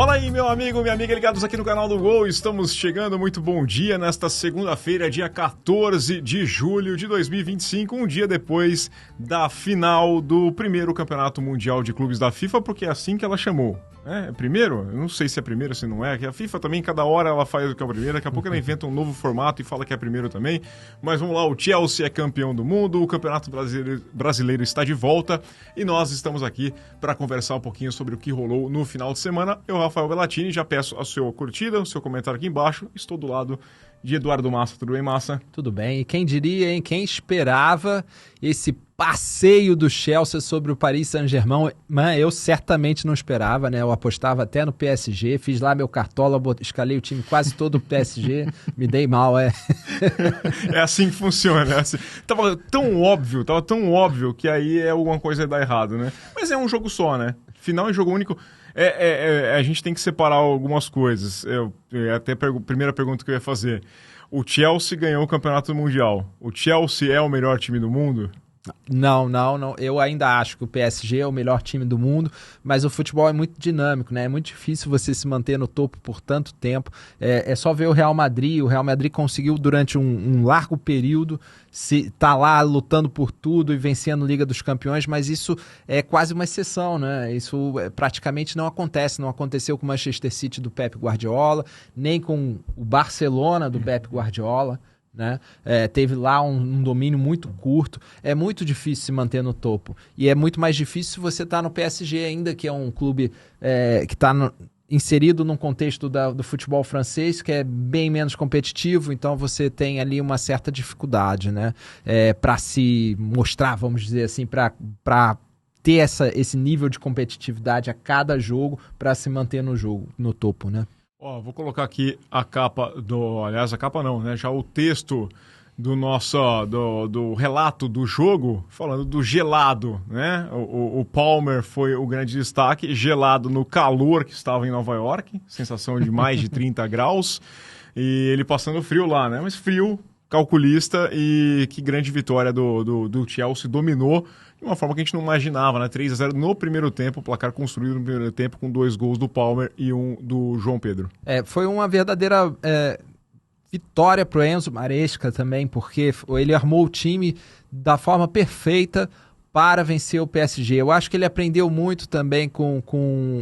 Fala aí, meu amigo, minha amiga ligados aqui no canal do Gol. Estamos chegando, muito bom dia, nesta segunda-feira, dia 14 de julho de 2025, um dia depois da final do primeiro Campeonato Mundial de Clubes da FIFA, porque é assim que ela chamou. É primeiro? Eu não sei se é primeiro, se não é. Que a FIFA também, cada hora ela faz o que é o primeiro. Daqui a pouco ela inventa um novo formato e fala que é primeiro também. Mas vamos lá, o Chelsea é campeão do mundo, o Campeonato Brasileiro está de volta e nós estamos aqui para conversar um pouquinho sobre o que rolou no final de semana. Eu, Rafael Bellatini, já peço a sua curtida, o seu comentário aqui embaixo. Estou do lado de Eduardo Massa. Tudo bem, Massa? Tudo bem. E quem diria, hein? Quem esperava esse passeio do Chelsea sobre o Paris Saint-Germain? Eu certamente não esperava, né? Eu apostava até no PSG, fiz lá meu cartola, escalei o time quase todo do PSG, me dei mal, É assim que funciona. É assim. Tava tão óbvio que aí alguma coisa ia dar errado, né? Mas é um jogo só, né? Final é jogo único. A gente tem que separar algumas coisas. Até a primeira pergunta que eu ia fazer. O Chelsea ganhou o Campeonato Mundial. O Chelsea é o melhor time do mundo? Não. Eu ainda acho que o PSG é o melhor time do mundo, mas o futebol é muito dinâmico, né? É muito difícil você se manter no topo por tanto tempo. É só ver o Real Madrid. O Real Madrid conseguiu, durante um largo período, tá lá lutando por tudo e vencendo a Liga dos Campeões, mas isso é quase uma exceção, né? Isso praticamente não acontece. Não aconteceu com o Manchester City do Pep Guardiola, nem com o Barcelona do Pep Guardiola, né? Teve lá um domínio muito curto. É muito difícil se manter no topo, e é muito mais difícil se você está no PSG ainda, que é um clube que está inserido num contexto do futebol francês, que é bem menos competitivo. Então você tem ali uma certa dificuldade, né? Para se mostrar, vamos dizer assim, para ter esse nível de competitividade a cada jogo, para se manter no topo, né? Vou colocar aqui a capa aliás, a capa não, né? Já o texto do relato do jogo, falando do gelado, né? O Palmer foi o grande destaque, gelado no calor que estava em Nova York, sensação de mais de 30 graus, e ele passando frio lá, né? Mas frio, calculista, e que grande vitória do Chelsea, dominou de uma forma que a gente não imaginava, né? 3-0 no primeiro tempo, placar construído no primeiro tempo, com 2 gols do Palmer e 1 do João Pedro. Foi uma verdadeira vitória pro Enzo Maresca também, porque ele armou o time da forma perfeita para vencer o PSG. Eu acho que ele aprendeu muito também com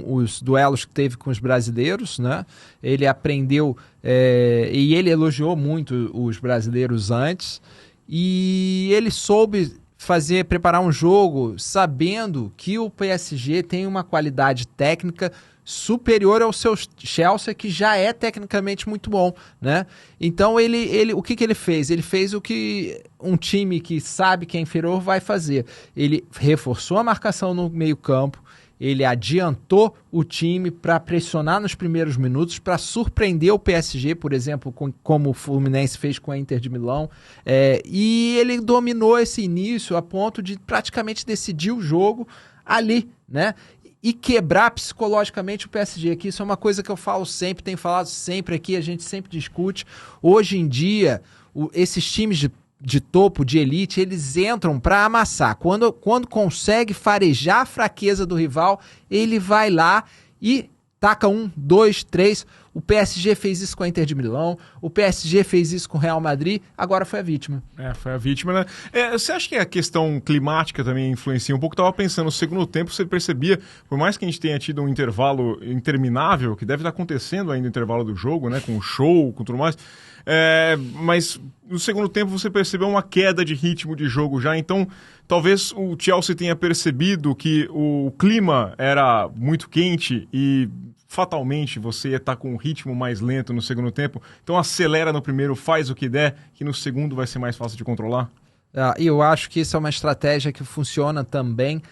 os duelos que teve com os brasileiros, né? Ele aprendeu e ele elogiou muito os brasileiros antes, e ele soube preparar um jogo sabendo que o PSG tem uma qualidade técnica superior ao seu Chelsea, que já é tecnicamente muito bom, né? Então o que ele fez? Ele fez o que um time que sabe que é inferior vai fazer. Ele reforçou a marcação no meio-campo, ele adiantou o time para pressionar nos primeiros minutos, para surpreender o PSG, por exemplo, como o Fluminense fez com a Inter de Milão, e ele dominou esse início a ponto de praticamente decidir o jogo ali, né? E quebrar psicologicamente o PSG, que isso é uma coisa que eu falo sempre, tenho falado sempre aqui, a gente sempre discute. Hoje em dia, esses times de topo, de elite, eles entram para amassar. Quando consegue farejar a fraqueza do rival, ele vai lá e taca 1, 2, 3. O PSG fez isso com a Inter de Milão, o PSG fez isso com o Real Madrid, agora foi a vítima. Foi a vítima, né? Você acha que a questão climática também influencia um pouco? Eu estava pensando, no segundo tempo você percebia, por mais que a gente tenha tido um intervalo interminável, que deve estar acontecendo ainda o intervalo do jogo, né? Com o show, com tudo mais, mas no segundo tempo você percebeu uma queda de ritmo de jogo já, então talvez o Chelsea tenha percebido que o clima era muito quente e fatalmente você ia estar com um ritmo mais lento no segundo tempo, então acelera no primeiro, faz o que der, que no segundo vai ser mais fácil de controlar? E eu acho que isso é uma estratégia que funciona também,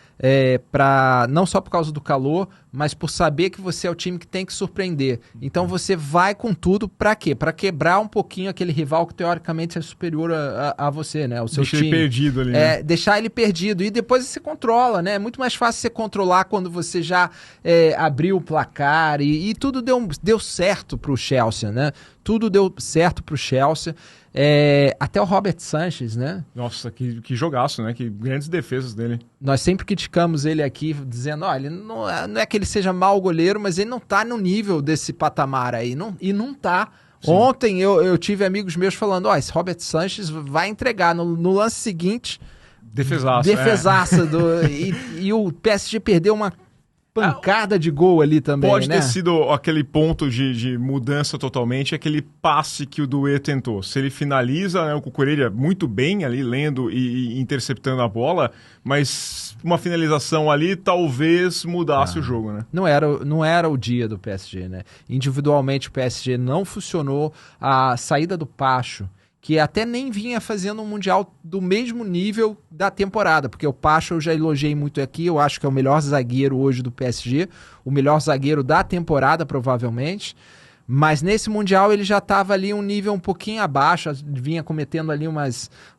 não só por causa do calor, mas por saber que você é o time que tem que surpreender. Então você vai com tudo para quê? Para quebrar um pouquinho aquele rival que teoricamente é superior a você, né? O seu time. Deixar ele perdido ali. Né? Deixar ele perdido. E depois você controla, né? É muito mais fácil você controlar quando você já abriu o placar e tudo deu certo pro Chelsea, né? Tudo deu certo pro Chelsea. Até o Robert Sanchez, né? Nossa, que jogaço, né? Que grandes defesas dele. Nós sempre criticamos ele aqui, dizendo, olha, não é que ele seja mau goleiro, mas ele não tá no nível desse patamar aí, e não tá. Sim. Ontem eu tive amigos meus falando, esse Robert Sanchez vai entregar no lance seguinte. Defesaça. E o PSG perdeu uma pancada de gol ali também, pode né? ter sido aquele ponto de mudança totalmente, aquele passe que o Doué tentou. Se ele finaliza, né, o Cucurella muito bem ali, lendo e interceptando a bola, mas uma finalização ali talvez mudasse o jogo, né? Não era o dia do PSG, né? Individualmente o PSG não funcionou. A saída do Pacho, que até nem vinha fazendo um Mundial do mesmo nível da temporada, porque o Pacho eu já elogiei muito aqui, eu acho que é o melhor zagueiro hoje do PSG, o melhor zagueiro da temporada, provavelmente, mas nesse Mundial ele já estava ali um nível um pouquinho abaixo, vinha cometendo ali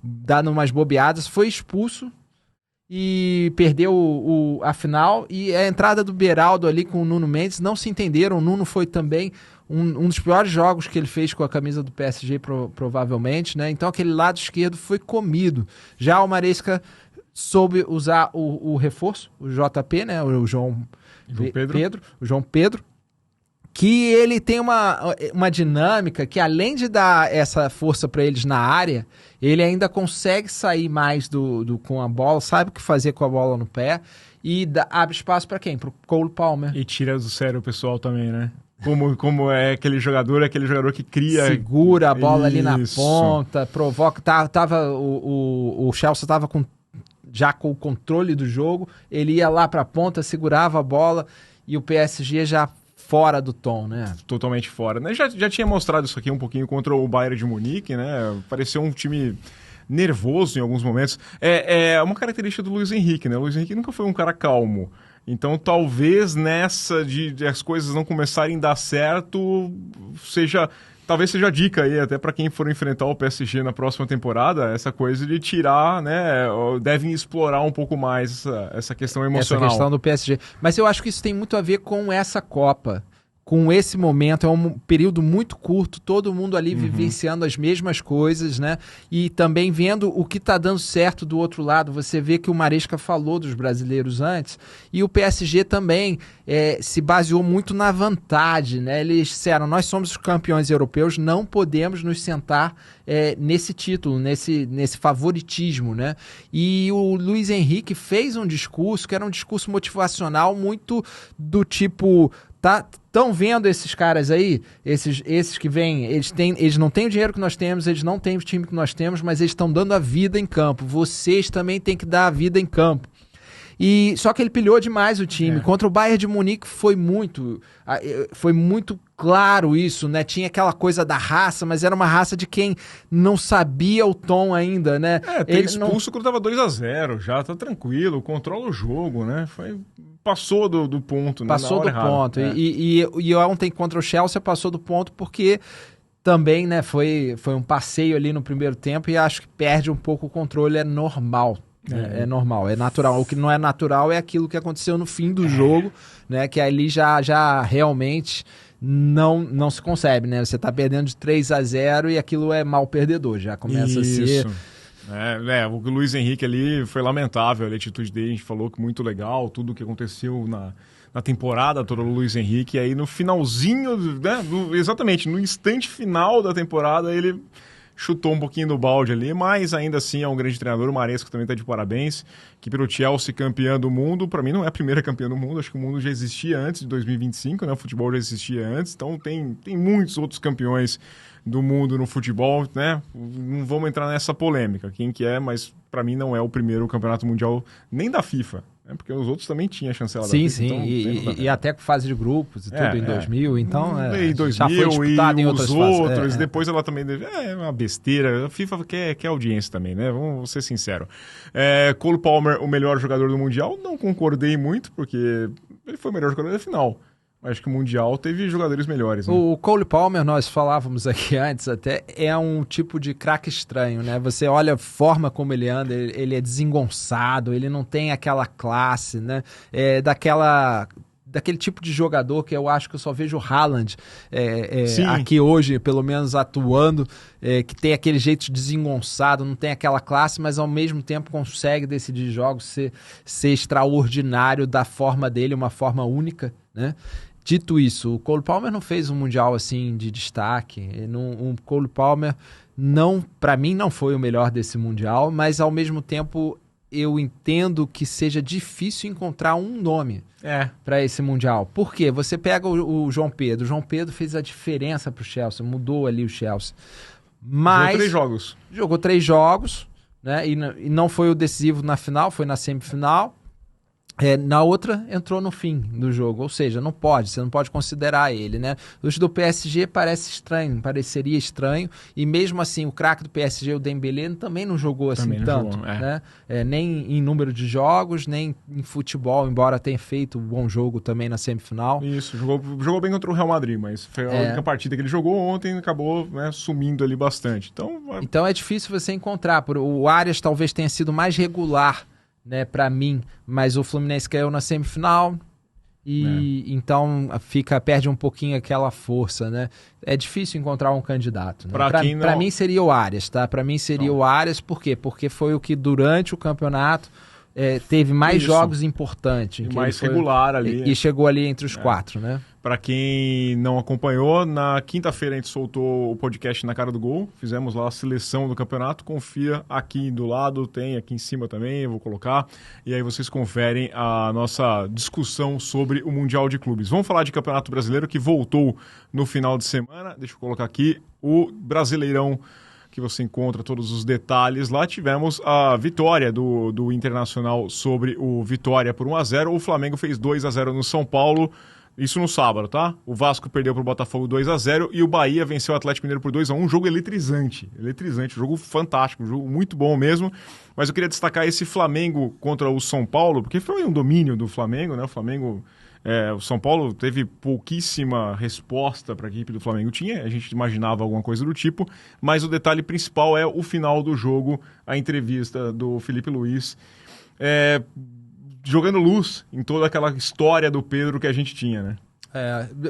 dando umas bobeadas, foi expulso e perdeu a final, e a entrada do Beraldo ali com o Nuno Mendes, não se entenderam, o Nuno foi também um dos piores jogos que ele fez com a camisa do PSG, provavelmente, né? Então aquele lado esquerdo foi comido. Já o soube usar o reforço, o JP, né? O João Pedro, que ele tem uma dinâmica que, além de dar essa força para eles na área, ele ainda consegue sair mais com a bola, sabe o que fazer com a bola no pé, e abre espaço para quem? Para o Cole Palmer. E tira do sério o pessoal também, né? Como é aquele jogador que cria... Segura a bola ali na ponta, provoca... O Chelsea estava já com o controle do jogo, ele ia lá para a ponta, segurava a bola, e o PSG já fora do tom, né? Totalmente fora. Né? Já tinha mostrado isso aqui um pouquinho contra o Bayern de Munique, né? Pareceu um time nervoso em alguns momentos. É uma característica do Luiz Henrique, né? O Luiz Henrique nunca foi um cara calmo. Então, talvez nessa de as coisas não começarem a dar certo, talvez seja a dica aí, até para quem for enfrentar o PSG na próxima temporada, essa coisa de tirar, né? Devem explorar um pouco mais essa questão emocional. Essa questão do PSG. Mas eu acho que isso tem muito a ver com essa Copa. Com esse momento, é um período muito curto, todo mundo ali vivenciando as mesmas coisas, né? E também vendo o que está dando certo do outro lado. Você vê que o Maresca falou dos brasileiros antes, e o PSG também se baseou muito na vantagem, né? Eles disseram, nós somos os campeões europeus, não podemos nos sentar nesse título, nesse favoritismo, né? E o Luiz Henrique fez um discurso que era um discurso motivacional muito do tipo... Estão vendo esses caras aí, esses que vêm, eles não têm o dinheiro que nós temos, eles não têm o time que nós temos, mas eles estão dando a vida em campo. Vocês também têm que dar a vida em campo. Só que ele pilhou demais o time. Contra o Bayern de Munique foi muito claro isso, né? Tinha aquela coisa da raça, mas era uma raça de quem não sabia o tom ainda, né? Tem expulso quando tava 2-0, já tá tranquilo, controla o jogo, né? Passou do ponto, né? Passou do ponto. E ontem contra o Chelsea passou do ponto porque também, né, foi um passeio ali no primeiro tempo, e acho que perde um pouco o controle, é normal. É normal, é natural. O que não é natural é aquilo que aconteceu no fim do jogo, né? Que ali já realmente não se concebe, né? Você tá perdendo de 3-0 e aquilo é mal perdedor, já começa a ser... O Luiz Henrique ali foi lamentável, a atitude dele, a gente falou que muito legal, tudo o que aconteceu na temporada toda do Luiz Henrique, e aí no finalzinho, né, exatamente, no instante final da temporada, ele chutou um pouquinho do balde ali, mas ainda assim é um grande treinador. O Maresca também está de parabéns, que pelo Chelsea campeã do mundo, para mim não é a primeira campeã do mundo, acho que o mundo já existia antes de 2025, né? O futebol já existia antes, então tem muitos outros campeões do mundo no futebol, né? Não vamos entrar nessa polêmica, quem que é, mas para mim não é o primeiro campeonato mundial nem da FIFA, né? Porque os outros também tinham a chancela da FIFA. Sim, então, e até com fase de grupos e tudo em 2000, então em 2000, já foi disputado em outras outros, depois ela também é uma besteira, a FIFA quer audiência também, né? Vamos ser sinceros. Cole Palmer, o melhor jogador do Mundial, não concordei muito, porque ele foi o melhor jogador da final. Acho que o Mundial teve jogadores melhores, né? O Cole Palmer, nós falávamos aqui antes até, é um tipo de craque estranho, né? Você olha a forma como ele anda, ele é desengonçado, ele não tem aquela classe, né? daquele tipo de jogador que eu acho que eu só vejo o Haaland aqui hoje, pelo menos atuando, que tem aquele jeito desengonçado, não tem aquela classe, mas ao mesmo tempo consegue decidir jogos, ser extraordinário da forma dele, uma forma única, né? Dito isso, o Cole Palmer não fez um Mundial assim de destaque. O Cole Palmer, para mim, não foi o melhor desse Mundial, mas ao mesmo tempo eu entendo que seja difícil encontrar um nome para esse Mundial. Por quê? Você pega o João Pedro. O João Pedro fez a diferença para o Chelsea, mudou ali o Chelsea. Mas jogou 3 jogos, né? E não foi o decisivo na final, foi na semifinal. Na outra, entrou no fim do jogo, ou seja, você não pode considerar ele, né? Os do PSG pareceria estranho, e mesmo assim o craque do PSG, o Dembélé, também não jogou assim tanto, né? Nem em número de jogos, nem em futebol, embora tenha feito um bom jogo também na semifinal. Isso, jogou bem contra o Real Madrid, mas foi a única partida que ele jogou ontem, acabou, né, sumindo ali bastante. Então é difícil você encontrar, o Arias talvez tenha sido mais regular, né, para mim, mas o Fluminense caiu na semifinal e então perde um pouquinho aquela força, né? É difícil encontrar um candidato, né? Para mim seria o Arias, tá? Para mim seria o Arias, por quê? Porque foi o que durante o campeonato teve mais jogos importantes. E mais regular ali. E chegou ali entre os 4, né? Para quem não acompanhou, na quinta-feira a gente soltou o podcast Na Cara do Gol. Fizemos lá a seleção do campeonato. Confia aqui do lado, tem aqui em cima também, eu vou colocar. E aí vocês conferem a nossa discussão sobre o Mundial de Clubes. Vamos falar de Campeonato Brasileiro que voltou no final de semana. Deixa eu colocar aqui o Brasileirão, que você encontra todos os detalhes. Lá tivemos a vitória do Internacional sobre o Vitória por 1-0. O Flamengo fez 2-0 no São Paulo. Isso no sábado, tá? O Vasco perdeu para o Botafogo 2-0 e o Bahia venceu o Atlético Mineiro por 2-1. Um jogo eletrizante, um jogo fantástico, um jogo muito bom mesmo. Mas eu queria destacar esse Flamengo contra o São Paulo, porque foi um domínio do Flamengo, né? O São Paulo teve pouquíssima resposta para a equipe do Flamengo. A gente imaginava alguma coisa do tipo, mas o detalhe principal é o final do jogo, a entrevista do Felipe Luiz, jogando luz em toda aquela história do Pedro que a gente tinha, né?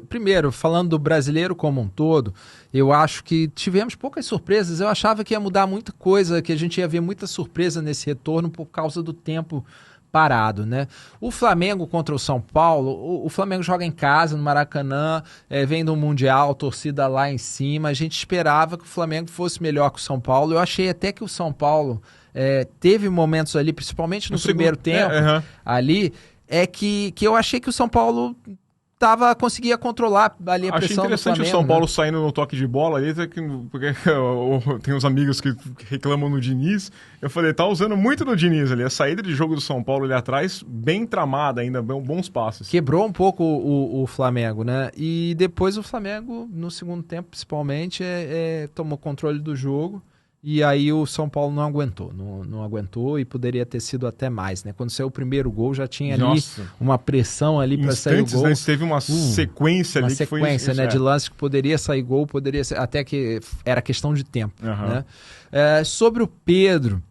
Primeiro, falando do brasileiro como um todo, eu acho que tivemos poucas surpresas. Eu achava que ia mudar muita coisa, que a gente ia ver muita surpresa nesse retorno por causa do tempo parado, né? O Flamengo contra o São Paulo, o Flamengo joga em casa, no Maracanã, vem do Mundial, torcida lá em cima. A gente esperava que o Flamengo fosse melhor que o São Paulo. Eu achei até que o São Paulo teve momentos ali, principalmente no primeiro tempo, ali, que eu achei que o São Paulo conseguia controlar ali a pressão do Flamengo. Achei interessante o São Paulo saindo no toque de bola ali, porque tem uns amigos que reclamam no Diniz. Eu falei, tá usando muito no Diniz ali. A saída de jogo do São Paulo ali atrás, bem tramada ainda, bons passes. Quebrou um pouco o Flamengo, né? E depois o Flamengo, no segundo tempo principalmente, tomou controle do jogo. E aí o São Paulo não aguentou, não aguentou e poderia ter sido até mais, né? Quando saiu o primeiro gol, já tinha ali uma pressão ali para sair o gol. Né? Teve uma sequência ali. Uma sequência, né? De lances que poderia sair gol, poderia ser, até que era questão de tempo, né? Sobre o Pedro,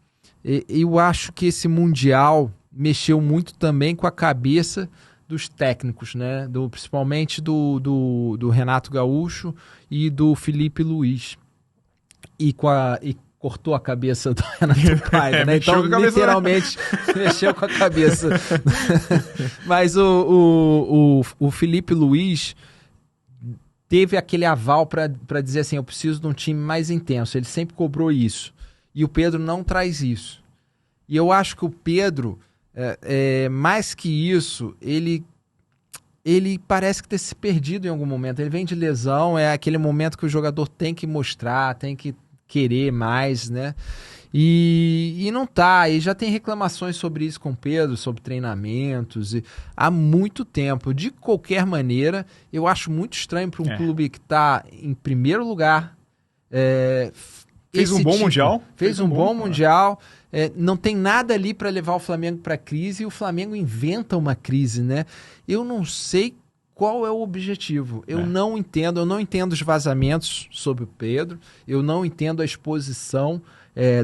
eu acho que esse Mundial mexeu muito também com a cabeça dos técnicos, né? Principalmente do Renato Gaúcho e do Felipe Luiz. E cortou a cabeça do Renato Paiva, né? Então, literalmente, mexeu com a cabeça. Mas o Felipe Luiz teve aquele aval para dizer assim, eu preciso de um time mais intenso. Ele sempre cobrou isso. E o Pedro não traz isso. E eu acho que o Pedro, mais que isso, ele parece que ter se perdido em algum momento. Ele vem de lesão, é aquele momento que o jogador tem que mostrar, tem que querer mais, né? E não tá. E já tem reclamações sobre isso com o Pedro, sobre treinamentos, há muito tempo. De qualquer maneira, eu acho muito estranho para um clube que está em primeiro lugar. Fez um bom Mundial. Fez um bom Mundial. Não tem nada ali para levar o Flamengo para a crise e o Flamengo inventa uma crise, né? Eu não sei qual é o objetivo. Eu não entendo os vazamentos sobre o Pedro, eu não entendo a exposição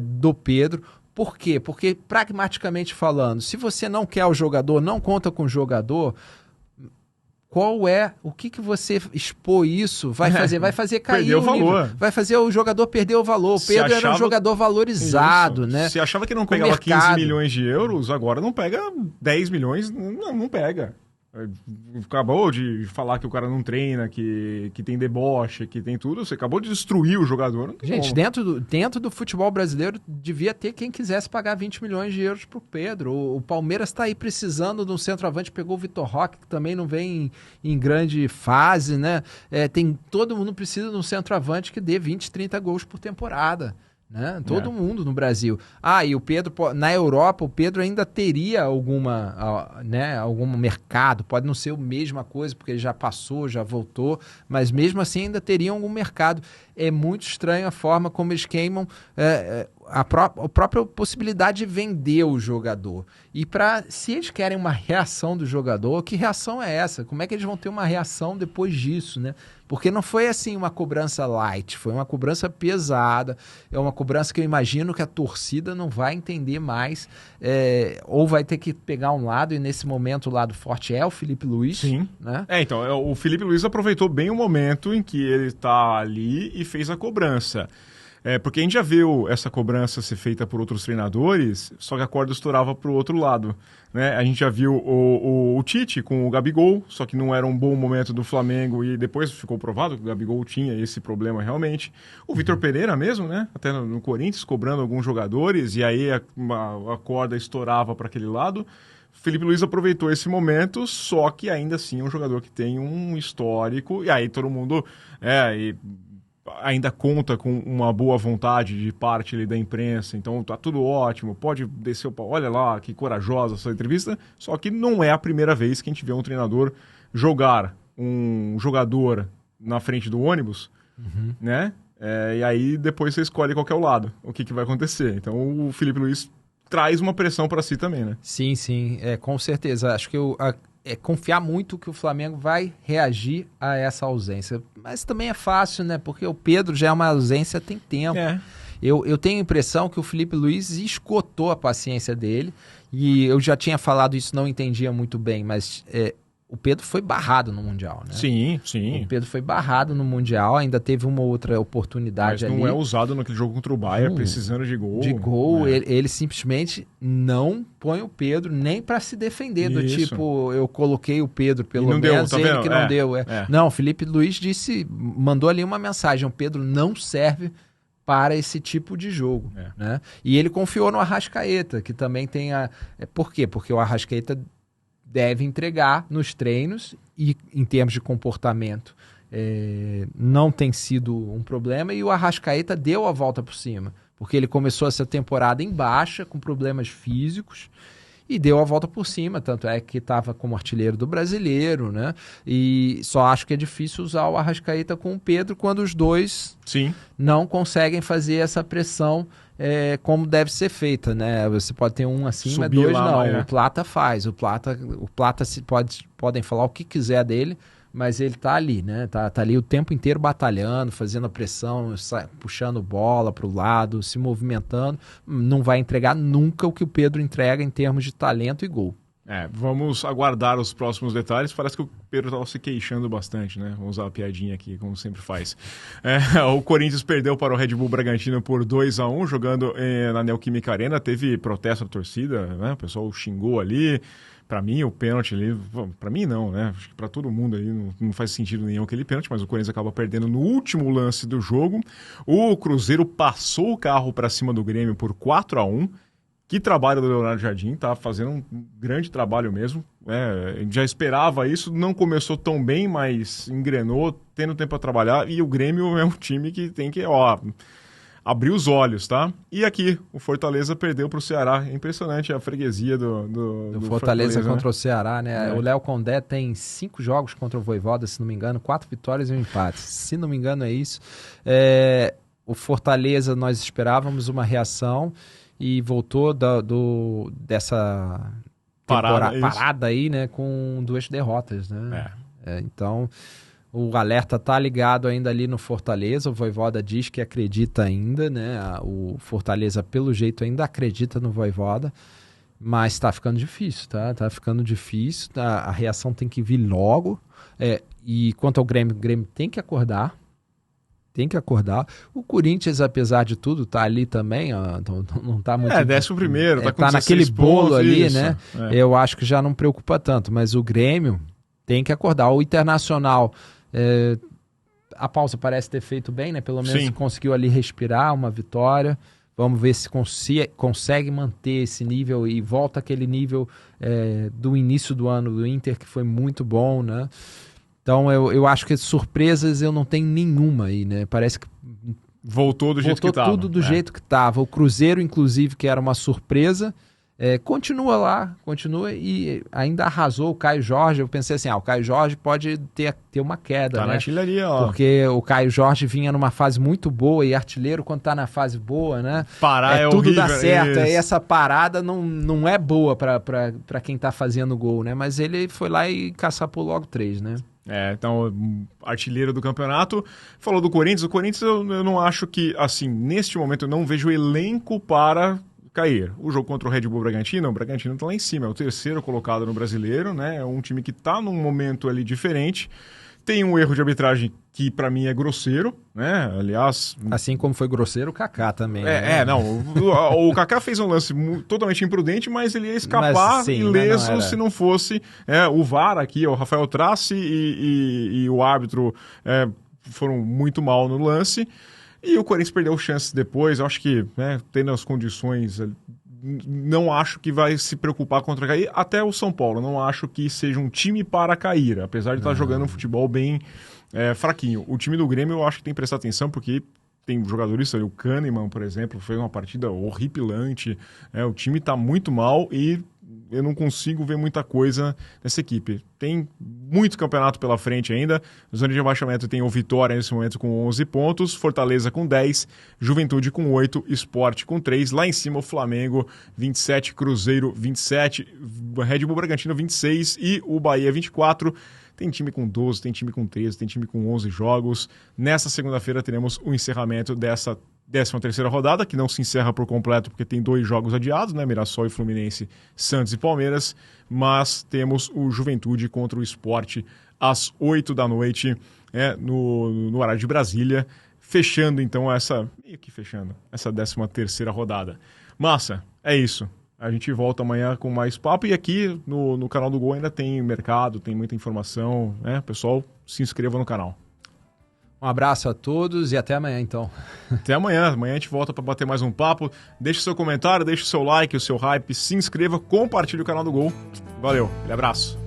do Pedro. Por quê? Porque, pragmaticamente falando, se você não quer o jogador, não conta com o jogador, o que você expor isso vai fazer cair Perder o nível, valor. vai fazer o jogador perder o valor. O Pedro era um jogador valorizado, né? Se achava que não pegava 15 milhões de euros, agora não pega 10 milhões, não pega. Acabou de falar que o cara não treina, que tem deboche, que tem tudo. Você acabou de destruir o jogador. Gente, dentro do futebol brasileiro, devia ter quem quisesse pagar 20 milhões de euros pro Pedro. O Palmeiras está aí precisando de um centroavante. Pegou o Vitor Roque, que também não vem em grande fase, né? Todo mundo precisa de um centroavante que dê 20, 30 gols por temporada. Né? Todo mundo no Brasil. E o Pedro, na Europa, o Pedro ainda teria algum mercado, pode não ser a mesma coisa, porque ele já passou, já voltou, mas mesmo assim ainda teria algum mercado. É muito estranho a forma como eles queimam a própria possibilidade de vender o jogador. E se eles querem uma reação do jogador, que reação é essa? Como é que eles vão ter uma reação depois disso, né? Porque não foi assim uma cobrança light, foi uma cobrança pesada, é uma cobrança que eu imagino que a torcida não vai entender mais, ou vai ter que pegar um lado, e nesse momento o lado forte é o Felipe Luiz. Sim. Né? Então, o Felipe Luiz aproveitou bem o momento em que ele está ali e fez a cobrança. Porque a gente já viu essa cobrança ser feita por outros treinadores, só que a corda estourava para o outro lado. Né? A gente já viu o Tite com o Gabigol, só que não era um bom momento do Flamengo e depois ficou provado que o Gabigol tinha esse problema realmente. O Vitor Pereira mesmo, né? Até no Corinthians, cobrando alguns jogadores e aí a corda estourava para aquele lado. Felipe Luiz aproveitou esse momento, só que ainda assim é um jogador que tem um histórico, e aí todo mundo ainda conta com uma boa vontade de parte ali da imprensa, então tá tudo ótimo, pode descer o pau, olha lá que corajosa essa entrevista, só que não é a primeira vez que a gente vê um treinador jogar um jogador na frente do ônibus, né? E aí depois você escolhe qual que é o lado, o que vai acontecer. Então o Felipe Luiz traz uma pressão para si também, né? Sim, com certeza. Acho que confiar muito que o Flamengo vai reagir a essa ausência. Mas também é fácil, né? Porque o Pedro já é uma ausência tem tempo. Eu tenho a impressão que o Felipe Luiz esgotou a paciência dele, e eu já tinha falado isso, não entendia muito bem, mas o Pedro foi barrado no Mundial, né? Sim. O Pedro foi barrado no Mundial, ainda teve uma outra oportunidade ali. Mas não é usado naquele jogo contra o Bayern, precisando de gol. Ele simplesmente não põe o Pedro nem para se defender, do tipo, eu coloquei o Pedro, pelo menos deu, tá ele vendo? que não deu. Não, o Felipe Luiz mandou ali uma mensagem, o Pedro não serve para esse tipo de jogo. Né? E ele confiou no Arrascaeta, que também tem Por quê? Porque o Arrascaeta deve entregar nos treinos e em termos de comportamento não tem sido um problema, e o Arrascaeta deu a volta por cima, porque ele começou essa temporada em baixa, com problemas físicos, e deu a volta por cima, tanto é que estava como artilheiro do Brasileiro, né? E só acho que é difícil usar o Arrascaeta com o Pedro quando os dois não conseguem fazer essa pressão como deve ser feita, né? Você pode ter um assim, mas dois não. O Plata faz. O Plata podem falar o que quiser dele, mas ele tá ali, né? Tá ali o tempo inteiro batalhando, fazendo a pressão, puxando bola para o lado, se movimentando. Não vai entregar nunca o que o Pedro entrega em termos de talento e gol. Vamos aguardar os próximos detalhes. Parece que o Pedro estava se queixando bastante, né? Vamos usar a piadinha aqui, como sempre faz. O Corinthians perdeu para o Red Bull Bragantino por 2-1, jogando na Neoquímica Arena. Teve protesto da torcida, né? O pessoal xingou ali. Para mim, o pênalti ali... Para mim, não, né? Acho que para todo mundo aí não faz sentido nenhum aquele pênalti, mas o Corinthians acaba perdendo no último lance do jogo. O Cruzeiro passou o carro para cima do Grêmio por 4-1. Que trabalho do Leonardo Jardim, tá fazendo um grande trabalho mesmo. A gente já esperava isso, não começou tão bem, mas engrenou, tendo tempo para trabalhar. E o Grêmio é um time que tem que abrir os olhos, tá? E aqui, o Fortaleza perdeu para o Ceará. É impressionante a freguesia do Fortaleza contra, né? o Ceará, né? O Léo Condé tem 5 jogos contra o Vojvoda, se não me engano, 4 vitórias e um empate. Se não me engano, é isso. O Fortaleza, nós esperávamos uma reação e voltou dessa parada aí, né, com 2 derrotas, né? Então, o alerta tá ligado ainda ali no Fortaleza. O Vojvoda diz que acredita ainda, né? O Fortaleza, pelo jeito, ainda acredita no Vojvoda, mas tá ficando difícil, tá? Tá ficando difícil, a reação tem que vir logo. E quanto ao Grêmio, o Grêmio tem que acordar. Tem que acordar. O Corinthians, apesar de tudo, tá ali também, ó, não tá muito... 11º, tá com tá naquele bolo pontos, ali, isso, né? Eu acho que já não preocupa tanto, mas o Grêmio tem que acordar. O Internacional, a pausa parece ter feito bem, né? Pelo menos conseguiu ali respirar uma vitória. Vamos ver se consegue manter esse nível e volta aquele nível do início do ano do Inter, que foi muito bom, né? Então, eu acho que surpresas eu não tenho nenhuma aí, né? Parece que voltou jeito que estava. Tudo do jeito que estava. O Cruzeiro, inclusive, que era uma surpresa, continua lá, continua e ainda arrasou o Caio Jorge. Eu pensei assim, o Caio Jorge pode ter uma queda, tá, né? Na artilharia, ó. Porque o Caio Jorge vinha numa fase muito boa e artilheiro, quando tá na fase boa, né? Parar é tudo horrível, dá certo. isso. Aí essa parada não é boa para quem tá fazendo gol, né? Mas ele foi lá e caçapou logo 3, né? Então, artilheiro do campeonato. Falou do Corinthians. O Corinthians eu não acho que, assim, neste momento eu não vejo elenco para cair. O jogo contra o Red Bull Bragantino, o Bragantino tá lá em cima, é o 3º colocado no Brasileiro, né? É um time que tá num momento ali diferente. Tem um erro de arbitragem que pra mim é grosseiro, né? Aliás... Assim como foi grosseiro o Kaká também. Né? O Kaká fez um lance totalmente imprudente, mas ele ia escapar ileso se não fosse o VAR aqui, o Rafael Trace e o árbitro foram muito mal no lance. E o Corinthians perdeu chances depois. Eu acho que, tendo as condições... Não acho que vai se preocupar contra cair. Até o São Paulo, não acho que seja um time para cair, apesar de estar jogando um futebol bem fraquinho. O time do Grêmio eu acho que tem que prestar atenção, porque tem jogadores, o Kahneman, por exemplo, fez uma partida horripilante. O time está muito mal e eu não consigo ver muita coisa nessa equipe. Tem muito campeonato pela frente ainda. Zona de rebaixamento tem o Vitória nesse momento com 11 pontos, Fortaleza com 10, Juventude com 8, Sport com 3. Lá em cima o Flamengo 27, Cruzeiro 27, Red Bull Bragantino 26 e o Bahia 24. Tem time com 12, tem time com 13, tem time com 11 jogos. Nessa segunda-feira teremos o encerramento dessa 13ª rodada, que não se encerra por completo porque tem 2 jogos adiados, né? Mirassol e Fluminense, Santos e Palmeiras, mas temos o Juventude contra o Sport às 8 da noite, no horário de Brasília, fechando então essa 13ª rodada. Massa, é isso. A gente volta amanhã com mais papo e aqui no canal do Gol ainda tem mercado, tem muita informação, né? Pessoal, se inscreva no canal. Um abraço a todos e até amanhã, então. Até amanhã. Amanhã a gente volta para bater mais um papo. Deixe seu comentário, deixe o seu like, o seu hype, se inscreva, compartilhe o canal do Gol. Valeu, abraço.